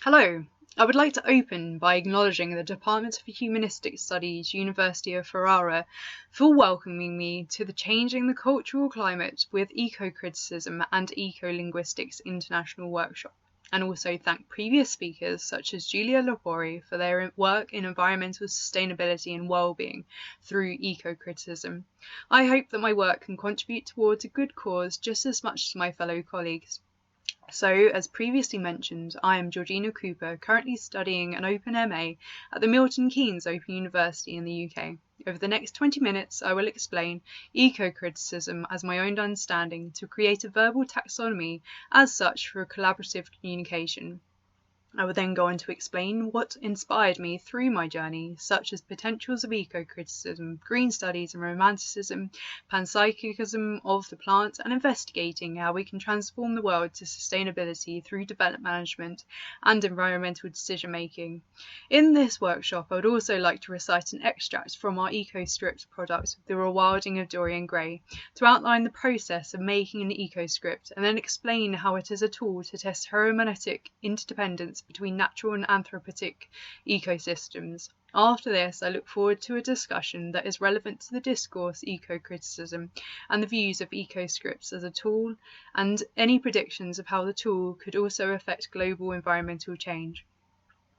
Hello. I would like to open by acknowledging the Department of Humanistic Studies, University of Ferrara, for welcoming me to the Changing the Cultural Climate with Ecocriticism and Ecolinguistics International Workshop, and also thank previous speakers such as Giulia Lepori for their work in environmental sustainability and well-being through ecocriticism. I hope that my work can contribute towards a good cause just as much as my fellow colleagues. So, as previously mentioned, I am Georgina Cooper, currently studying an Open MA at the Milton Keynes Open University in the UK. Over the next 20 minutes, I will explain ecocriticism as my own understanding to create a verbal taxonomy as such for collaborative communication. I will then go on to explain what inspired me through my journey, such as potentials of ecocriticism, green studies and romanticism, panpsychism of the plant, and investigating how we can transform the world to sustainability through development management and environmental decision making. In this workshop, I would also like to recite an extract from our Ecoscripts product, The Rewilding of Dorian Gray, to outline the process of making an ecoscript and then explain how it is a tool to test hermeneutic interdependence between natural and anthropic ecosystems. After this, I look forward to a discussion that is relevant to the discourse ecocriticism and the views of Ecoscripts as a tool, and any predictions of how the tool could also affect global environmental change.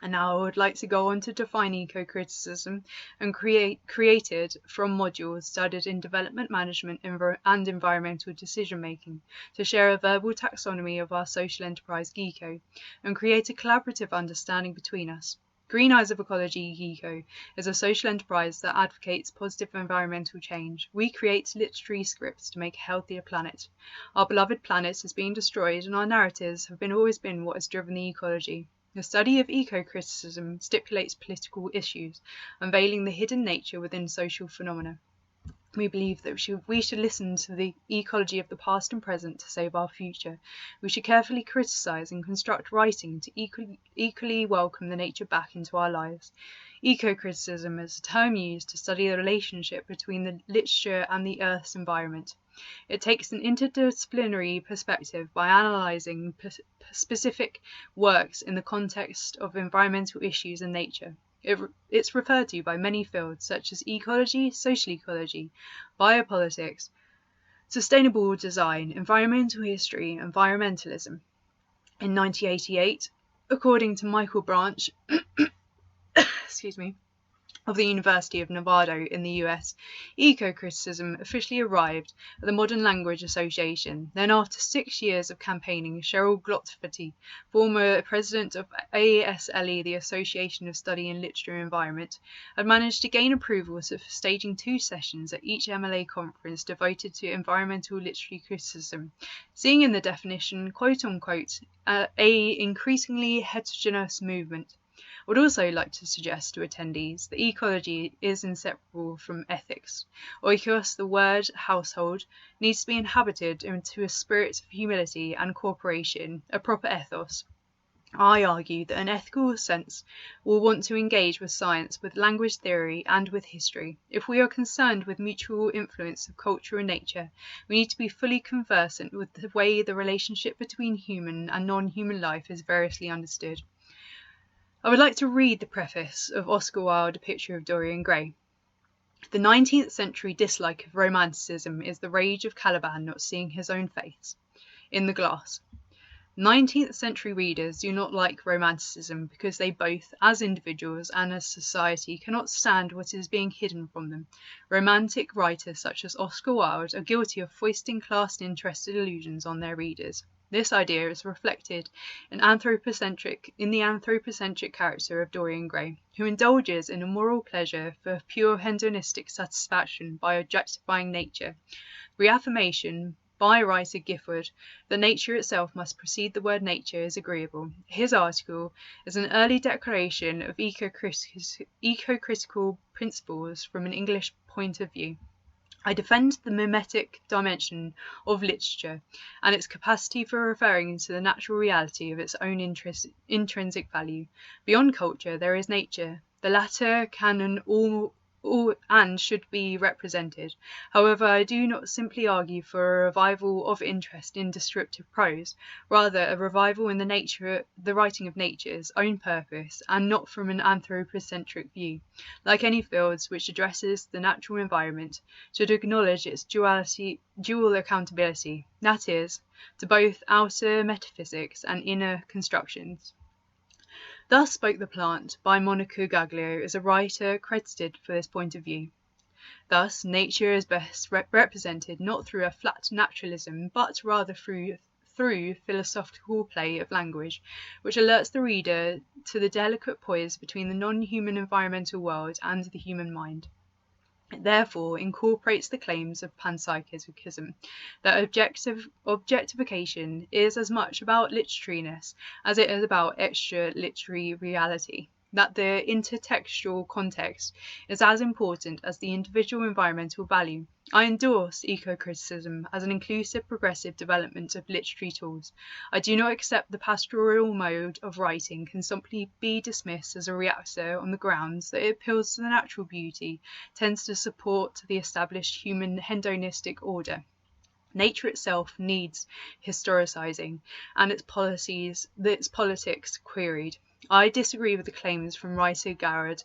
And now I would like to go on to define ecocriticism and created from modules studied in development management and environmental decision making, to share a verbal taxonomy of our social enterprise Geeco and create a collaborative understanding between us. Green Eyes of Ecology Geeco is a social enterprise that advocates positive environmental change. We create literary scripts to make a healthier planet. Our beloved planet is being destroyed, and our narratives have always been what has driven the ecology. The study of ecocriticism stipulates political issues, unveiling the hidden nature within social phenomena. We believe that we should listen to the ecology of the past and present to save our future. We should carefully criticise and construct writing to equally welcome the nature back into our lives. Ecocriticism is a term used to study the relationship between the literature and the Earth's environment. It takes an interdisciplinary perspective by analysing specific works in the context of environmental issues and nature. It's referred to by many fields such as ecology, social ecology, biopolitics, sustainable design, environmental history, environmentalism. In 1988, according to Michael Branch, of the University of Nevada in the US, ecocriticism officially arrived at the Modern Language Association. Then, after 6 years of campaigning, Cheryl Glotfity, former president of ASLE, the Association of Study in Literature and Environment, had managed to gain approval for staging 2 sessions at each MLA conference devoted to environmental literary criticism, seeing in the definition, quote-unquote, a increasingly heterogeneous movement. I would also like to suggest to attendees that ecology is inseparable from ethics. Oikos, the word household, needs to be inhabited into a spirit of humility and cooperation, a proper ethos. I argue that an ethical sense will want to engage with science, with language theory, and with history. If we are concerned with mutual influence of culture and nature, we need to be fully conversant with the way the relationship between human and non-human life is variously understood. I would like to read the preface of Oscar Wilde, A Picture of Dorian Gray. The 19th century dislike of romanticism is the rage of Caliban not seeing his own face in the glass. 19th century readers do not like romanticism because they both, as individuals and as society, cannot stand what is being hidden from them. Romantic writers such as Oscar Wilde are guilty of foisting class-interested illusions on their readers. This idea is reflected in the anthropocentric character of Dorian Gray, who indulges in a moral pleasure for pure hedonistic satisfaction by objectifying nature. Reaffirmation by writer Gifford that nature itself must precede the word nature is agreeable. His article is an early declaration of ecocritical principles from an English point of view. I defend the mimetic dimension of literature and its capacity for referring to the natural reality of its own intrinsic value. Beyond culture, there is nature. The latter can and should be represented. However, I do not simply argue for a revival of interest in descriptive prose, rather a revival in the writing of nature's own purpose, and not from an anthropocentric view. Like any fields which addresses the natural environment, should acknowledge its dual accountability, that is, to both outer metaphysics and inner constructions. Thus spoke the plant by Monica Gaglio as a writer credited for this point of view. Thus, nature is best represented not through a flat naturalism, but rather through philosophical play of language, which alerts the reader to the delicate poise between the non-human environmental world and the human mind. It therefore incorporates the claims of panpsychism that objectification is as much about literariness as it is about extra-literary reality, that the intertextual context is as important as the individual environmental value. I endorse ecocriticism as an inclusive, progressive development of literary tools. I do not accept the pastoral mode of writing can simply be dismissed as a reactor on the grounds that it appeals to the natural beauty, tends to support the established human hedonistic order. Nature itself needs historicising, and its politics queried. I disagree with the claims from writer Garrod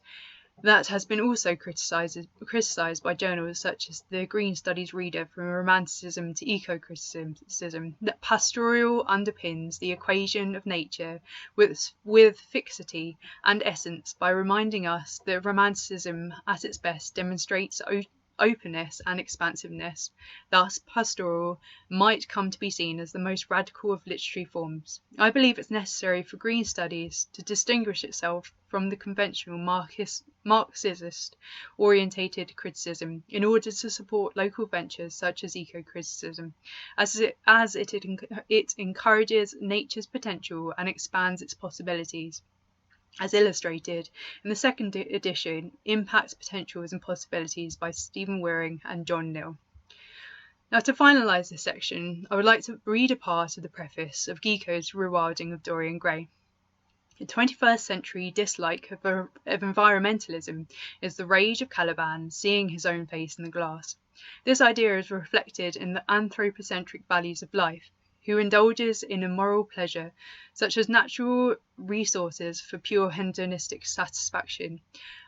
that has been also criticised by journals such as the Green Studies Reader, from Romanticism to Ecocriticism, that pastoral underpins the equation of nature with fixity and essence, by reminding us that Romanticism at its best demonstrates openness and expansiveness. Thus, pastoral might come to be seen as the most radical of literary forms. I believe it's necessary for Green Studies to distinguish itself from the conventional Marxist-orientated criticism in order to support local ventures such as ecocriticism, as it encourages nature's potential and expands its possibilities. As illustrated in the second edition, Impact, Potentials and Possibilities by Stephen Waring and John Neal. Now, to finalise this section, I would like to read a part of the preface of Geeco's Rewilding of Dorian Gray. The 21st century dislike of environmentalism is the rage of Caliban seeing his own face in the glass. This idea is reflected in the anthropocentric values of life, who indulges in a moral pleasure, such as natural resources for pure hedonistic satisfaction.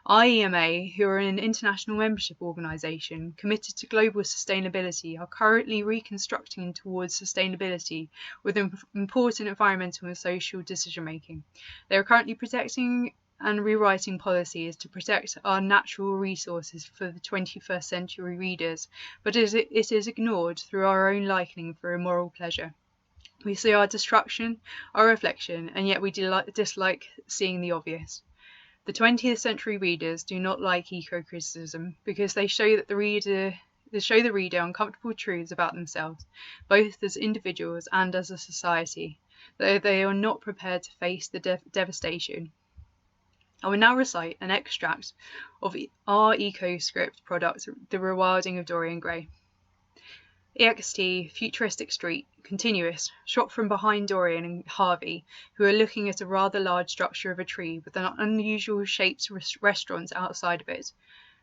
IEMA, who are an international membership organisation committed to global sustainability, are currently reconstructing towards sustainability with important environmental and social decision-making. They are currently protecting and rewriting policies to protect our natural resources for the 21st century readers, but it is ignored through our own likening for immoral pleasure. We see our destruction, our reflection, and yet we dislike seeing the obvious. The 20th century readers do not like ecocriticism because they show the reader uncomfortable truths about themselves, both as individuals and as a society, though they are not prepared to face the devastation. I will now recite an extract of our Ecoscript product, The Rewilding of Dorian Gray. EXT, futuristic street, continuous, shot from behind Dorian and Harvey, who are looking at a rather large structure of a tree with an unusual shaped restaurant outside of it.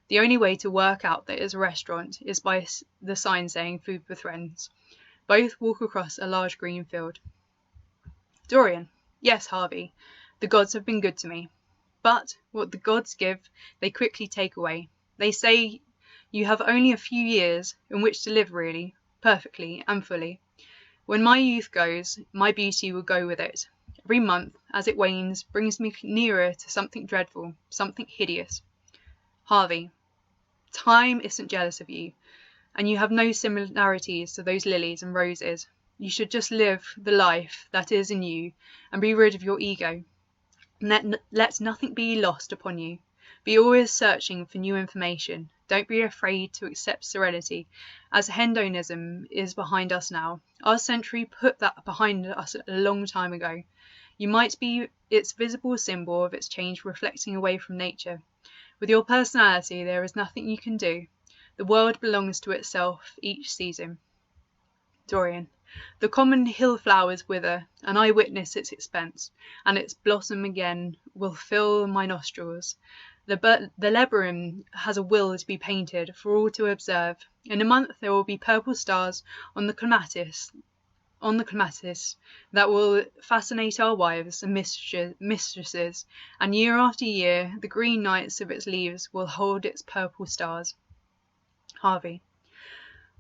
The only way to work out that it's a restaurant is by the sign saying food with friends. Both walk across a large green field. Dorian: yes, Harvey, the gods have been good to me. But what the gods give, they quickly take away. They say you have only a few years in which to live really, perfectly and fully. When my youth goes, my beauty will go with it. Every month, as it wanes, brings me nearer to something dreadful, something hideous. Harvey: time isn't jealous of you, and you have no similarities to those lilies and roses. You should just live the life that is in you and be rid of your ego. Let nothing be lost upon you. Be always searching for new information. Don't be afraid to accept serenity, as hedonism is behind us now. Our century put that behind us a long time ago. You might be its visible symbol of its change reflecting away from nature. With your personality, there is nothing you can do. The world belongs to itself each season. Dorian: the common hill flowers wither, and I witness its expense, and its blossom again will fill my nostrils. The Lebaron has a will to be painted for all to observe. In a month there will be purple stars on the clematis that will fascinate our wives and mistresses, and year after year the green nights of its leaves will hold its purple stars. Harvey.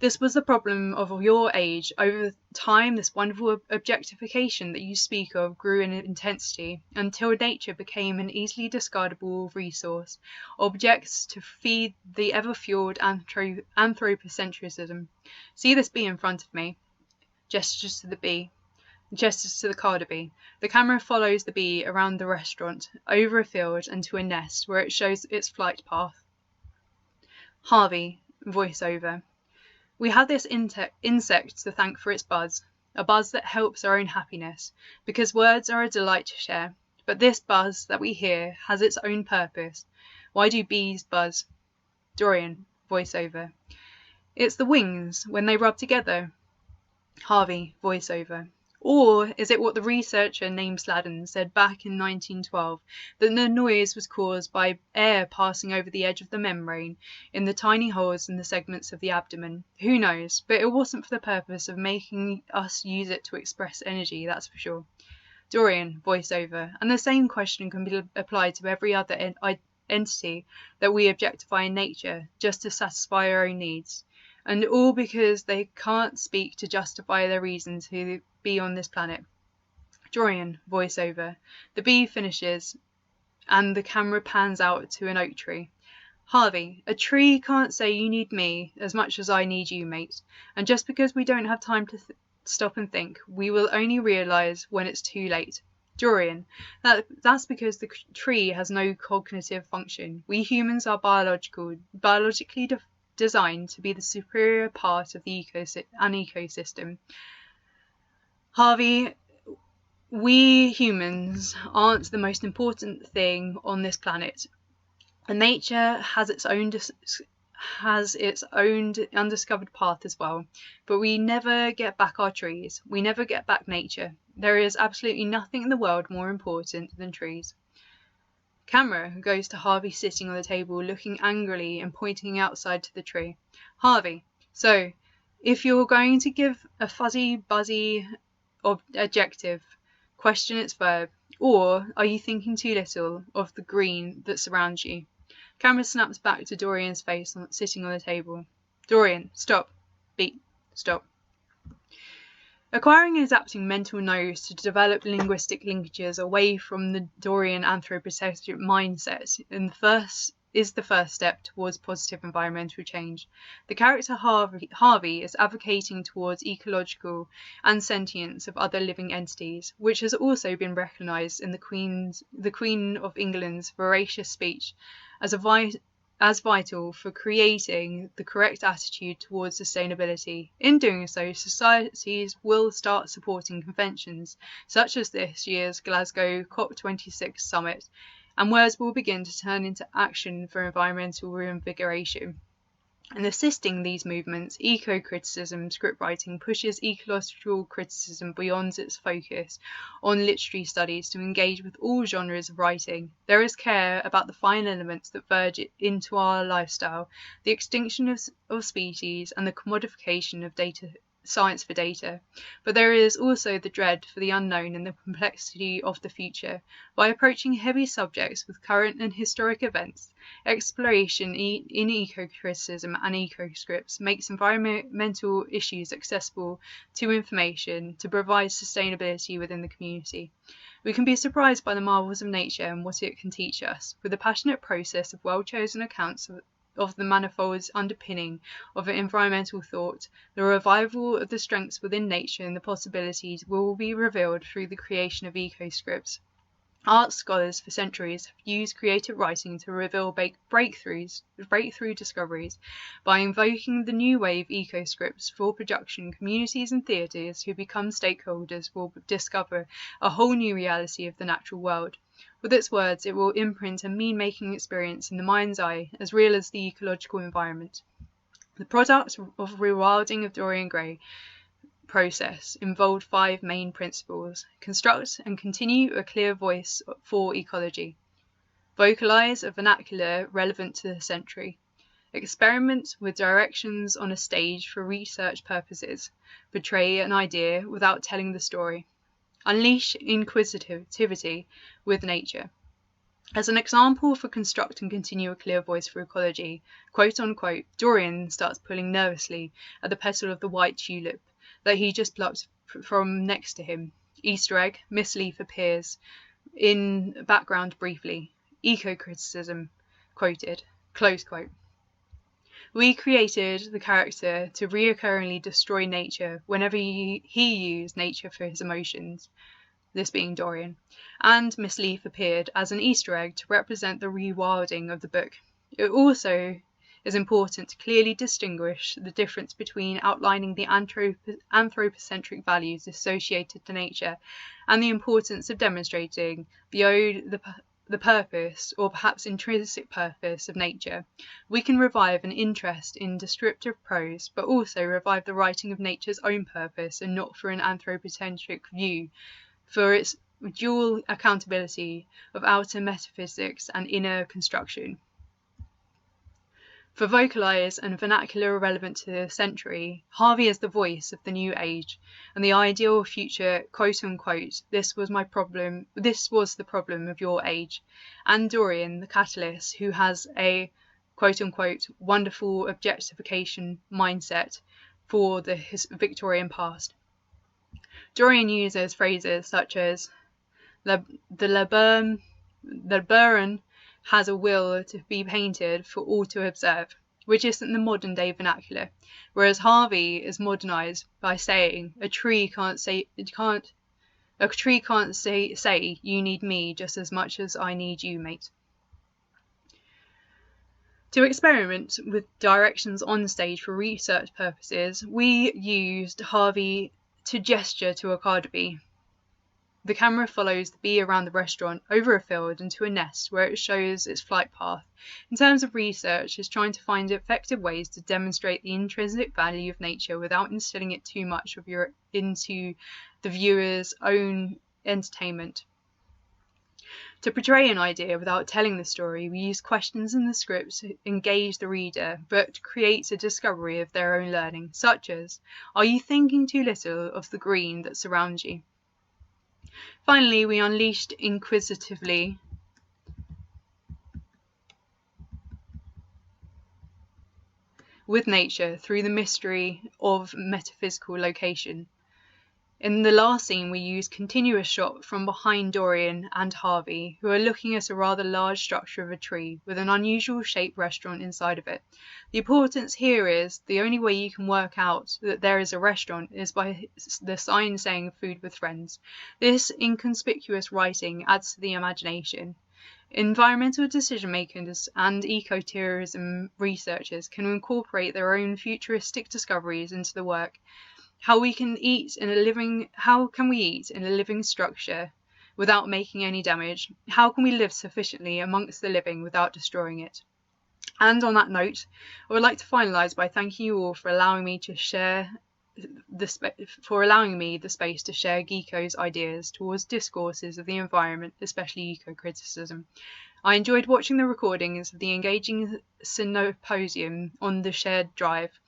This was the problem of your age. Over time, this wonderful objectification that you speak of grew in intensity, until nature became an easily discardable resource, objects to feed the ever-fueled anthropocentrism. See this bee in front of me. Gestures to the bee. Gestures to the carder bee. The camera follows the bee around the restaurant, over a field and to a nest, where it shows its flight path. Harvey, voiceover. We have this insect to thank for its buzz, a buzz that helps our own happiness, because words are a delight to share. But this buzz that we hear has its own purpose. Why do bees buzz? Dorian, voiceover. It's the wings, when they rub together. Harvey, voiceover. Or is it what the researcher named Sladen said back in 1912, that the noise was caused by air passing over the edge of the membrane in the tiny holes in the segments of the abdomen? Who knows, but it wasn't for the purpose of making us use it to express energy, that's for sure. Dorian, voiceover. And the same question can be applied to every other entity that we objectify in nature, just to satisfy our own needs. And all because they can't speak to justify their reason to be on this planet. Dorian, voiceover. The bee finishes, and the camera pans out to an oak tree. Harvey, a tree can't say you need me as much as I need you, mate. And just because we don't have time to stop and think, we will only realise when it's too late. Dorian, that's because the tree has no cognitive function. We humans are biologically designed to be the superior part of the ecosystem. Harvey, we humans aren't the most important thing on this planet. And nature has its own undiscovered path as well. But we never get back our trees. We never get back nature. There is absolutely nothing in the world more important than trees. Camera goes to Harvey sitting on the table, looking angrily and pointing outside to the tree. Harvey, so if you're going to give a fuzzy, buzzy adjective, question its verb, or are you thinking too little of the green that surrounds you? Camera snaps back to Dorian's face sitting on the table. Dorian, stop. Beat. Stop. Acquiring and adapting mental nodes to develop linguistic linkages away from the Dorian anthropocentric mindset is the first step towards positive environmental change. The character Harvey is advocating towards ecological and sentience of other living entities, which has also been recognised in the Queen of England's veracious speech as vital for creating the correct attitude towards sustainability. In doing so, societies will start supporting conventions such as this year's Glasgow COP26 summit, and words will begin to turn into action for environmental reinvigoration. In assisting these movements, ecocriticism scriptwriting pushes ecological criticism beyond its focus on literary studies to engage with all genres of writing. There is care about the fine elements that verge into our lifestyle, the extinction of species and the commodification of science for data, but there is also the dread for the unknown and the complexity of the future. By approaching heavy subjects with current and historic events, exploration in ecocriticism and ecoscripts makes environmental issues accessible to information to provide sustainability within the community. We can be surprised by the marvels of nature and what it can teach us, with a passionate process of well-chosen accounts of the manifold underpinning of environmental thought. The revival of the strengths within nature and the possibilities will be revealed through the creation of ecoscripts. Art scholars for centuries have used creative writing to reveal breakthrough discoveries. By invoking the new wave ecoscripts for production, communities and theatres who become stakeholders will discover a whole new reality of the natural world. With its words, it will imprint a meaning-making experience in the mind's eye, as real as the ecological environment. The product of Rewilding of Dorian Gray process involved 5 main principles. Construct and continue a clear voice for ecology. Vocalize a vernacular relevant to the century. Experiment with directions on a stage for research purposes. Portray an idea without telling the story. Unleash inquisitivity with nature. As an example for construct and continue a clear voice for ecology, quote unquote, Dorian starts pulling nervously at the petal of the white tulip that he just plucked from next to him. Easter egg, Miss Leaf appears in background briefly. Ecocriticism, quoted, close quote. We created the character to reoccurringly destroy nature whenever he used nature for his emotions, this being Dorian, and Miss Leaf appeared as an Easter egg to represent the rewilding of the book. It also is important to clearly distinguish the difference between outlining the anthropocentric values associated to nature and the importance of demonstrating the purpose, or perhaps intrinsic purpose, of nature. We can revive an interest in descriptive prose, but also revive the writing of nature's own purpose and not for an anthropocentric view, for its dual accountability of outer metaphysics and inner construction. For vocalize and vernacular relevant to the century, Harvey is the voice of the new age and the ideal future, quote unquote, this was the problem of your age, and Dorian, the catalyst, who has a quote unquote wonderful objectification mindset for the Victorian past. Dorian uses phrases such as the Lebaron has a will to be painted for all to observe, which isn't the modern day vernacular, whereas Harvey is modernized by saying a tree can't say you need me just as much as I need you, mate. To experiment with directions on stage for research purposes, we used Harvey to gesture to a carder bee. The camera follows the bee around the restaurant, over a field, and to a nest where it shows its flight path. In terms of research, it's trying to find effective ways to demonstrate the intrinsic value of nature without instilling it too much into the viewer's own entertainment. To portray an idea without telling the story, we use questions in the script to engage the reader, but create a discovery of their own learning, such as, are you thinking too little of the green that surrounds you? Finally, we unleashed inquisitively with nature through the mystery of metaphysical location. In the last scene, we used continuous shot from behind Dorian and Harvey, who are looking at a rather large structure of a tree with an unusual shaped restaurant inside of it. The importance here is the only way you can work out that there is a restaurant is by the sign saying food with friends. This inconspicuous writing adds to the imagination. Environmental decision makers and ecotourism researchers can incorporate their own futuristic discoveries into the work. How can we eat in a living structure without making any damage? How can we live sufficiently amongst the living without destroying it? And on that note, I would like to finalise by thanking you all for allowing me the space to share Geeco's ideas towards discourses of the environment, especially ecocriticism. I enjoyed watching the recordings of the engaging Symposium on the shared drive.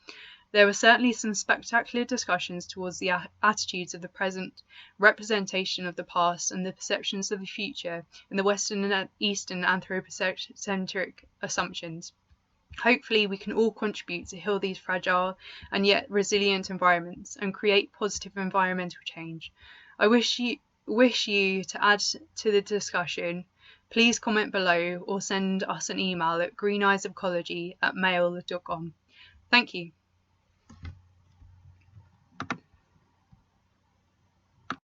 There were certainly some spectacular discussions towards the attitudes of the present, representation of the past, and the perceptions of the future in the Western and Eastern anthropocentric assumptions. Hopefully we can all contribute to heal these fragile and yet resilient environments and create positive environmental change. I wish you to add to the discussion. Please comment below or send us an email at greeneyesecology@mail.com. Thank you.